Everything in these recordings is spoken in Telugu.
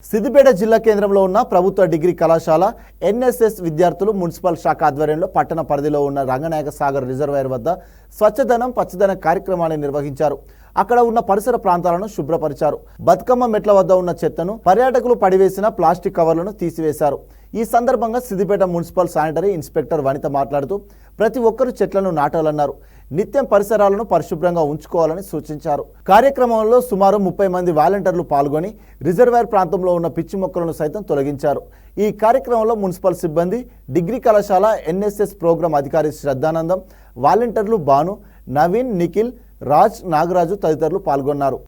సిద్దిపేట జిల్లా కేంద్రంలో ఉన్న ప్రభుత్వ డిగ్రీ కళాశాల ఎన్ఎస్ఎస్ విద్యార్థులు మున్సిపల్ శాఖ ఆధ్వర్యంలో పట్టణ పరిధిలో ఉన్న రంగనాయక సాగర్ రిజర్వాయర్ వద్ద స్వచ్ఛదనం పచ్చదనం కార్యక్రమాన్ని నిర్వహించారు. అక్కడ ఉన్న పరిసర ప్రాంతాలను శుభ్రపరిచారు. బతుకమ్మ మెట్ల వద్ద ఉన్న చెత్తను పర్యాటకులు పడివేసిన ప్లాస్టిక్ కవర్లను తీసివేశారు. ఈ సందర్భంగా సిద్దిపేట మున్సిపల్ శానిటరీ ఇన్స్పెక్టర్ వనిత మాట్లాడుతూ ప్రతి ఒక్కరూ చెట్లను నాటాలన్నారు. నిత్యం పరిసరాలను పరిశుభ్రంగా ఉంచుకోవాలని సూచించారు. కార్యక్రమంలో సుమారు 30 మంది వాలంటీర్లు పాల్గొని రిజర్వాయర్ ప్రాంతంలో ఉన్న పిచ్చి మొక్కలను సైతం తొలగించారు. ఈ కార్యక్రమంలో మున్సిపల్ సిబ్బంది, డిగ్రీ కళాశాల ఎన్ఎస్ఎస్ ప్రోగ్రాం అధికారి శ్రద్ధానందం, వాలంటీర్లు భాను, నవీన్, నిఖిల్, రాజ్, నాగరాజు తదితరులు పాల్గొన్నారు.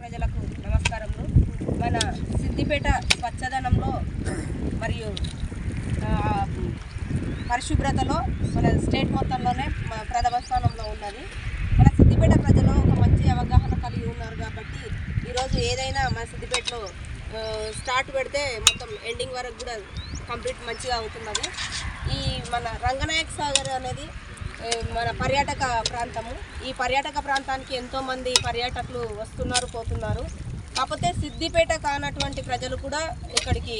ప్రజలకు నమస్కారములు. మన సిద్దిపేట స్వచ్ఛదనంలో మరియు పరిశుభ్రతలో మన స్టేట్ మొత్తంలోనే ప్రథమ స్థానంలో ఉన్నది. మన సిద్దిపేట ప్రజలు ఒక మంచి అవగాహన కలిగి ఉన్నారు కాబట్టి ఈరోజు ఏదైనా మన సిద్దిపేటలో స్టార్ట్ పెడితే మొత్తం ఎండింగ్ వరకు కూడా కంప్లీట్ మంచిగా అవుతున్నది. ఈ మన రంగనాయక సాగర్ అనేది మన పర్యాటక ప్రాంతము. ఈ పర్యాటక ప్రాంతానికి ఎంతోమంది పర్యాటకులు వస్తున్నారు, పోతున్నారు. కాకపోతే సిద్దిపేట కానటువంటి ప్రజలు కూడా ఇక్కడికి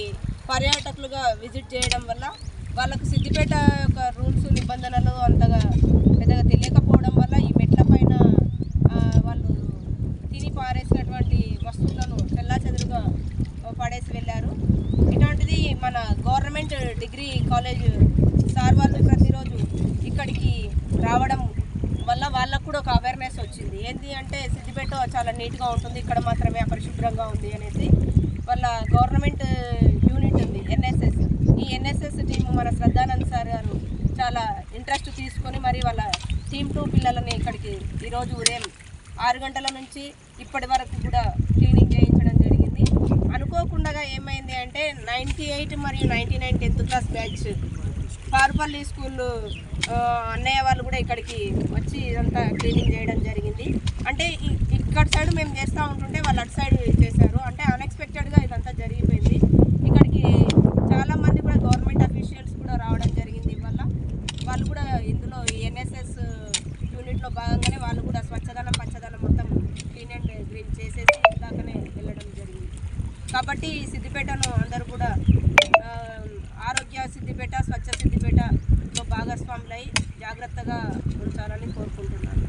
పర్యాటకులుగా విజిట్ చేయడం వల్ల వాళ్ళకు సిద్దిపేట యొక్క రూల్స్, నిబంధనలు అంతగా పెద్దగా తెలియకపోవడం వల్ల ఈ మెట్ల పైన వాళ్ళు తిని పారేసినటువంటి వస్తువులను చెల్లాచెదురుగా పడేసి వెళ్ళారు. ఇటువంటిది మన గవర్నమెంట్ డిగ్రీ కాలేజ్ సార్ వాళ్ళు ప్రతిరోజు ఇక్కడికి రావడం వల్ల వాళ్ళకు కూడా ఒక అవేర్నెస్ వచ్చింది. ఏంటి అంటే సిద్దిపేట చాలా నీట్గా ఉంటుంది, ఇక్కడ మాత్రమే అపరిశుభ్రంగా ఉంది అనేసి. వాళ్ళ గవర్నమెంట్ యూనిట్ ఉంది ఎన్ఎస్ఎస్. ఈ ఎన్ఎస్ఎస్ టీము మన శ్రద్ధానంద్ సార్ గారు చాలా ఇంట్రెస్ట్ తీసుకొని మరి వాళ్ళ టీమ్ 2 పిల్లలని ఇక్కడికి ఈరోజు ఉదయం 6 గంటల నుంచి ఇప్పటి వరకు కూడా క్లీనింగ్ చేయించడం జరిగింది. అనుకోకుండా ఏమైంది అంటే 98 మరియు 99 10th class batch Parpalli school అన్నయ్య వాళ్ళు కూడా ఇక్కడికి వచ్చి ఇదంతా క్లీనింగ్ చేయడం జరిగింది. అంటే ఇక్కడ సైడ్ మేము చేస్తూ ఉంటుంటే వాళ్ళు అటు సైడ్ చేశారు. అంటే అన్ఎక్స్పెక్టెడ్గా ఇదంతా జరిగిపోయింది. ఇక్కడికి చాలామంది కూడా గవర్నమెంట్ అఫీషియల్స్ కూడా రావడం జరిగింది. వల్ల వాళ్ళు కూడా ఇందులో ఎన్ఎస్ఎస్ యూనిట్లో భాగంగానే వాళ్ళు కూడా స్వచ్ఛదనం పచ్చదనం మొత్తం క్లీన్ అండ్ గ్రీన్ చేసేసి ఇందాకనే వెళ్ళడం జరిగింది. కాబట్టి సిద్దిపేటను అందరూ కూడా ఆరోగ్య సిద్దిపేట, స్వచ్ఛ సిద్దిపేటలో భాగస్వాములై జాగ్రత్తగా ఉంచాలని కోరుకుంటున్నాను.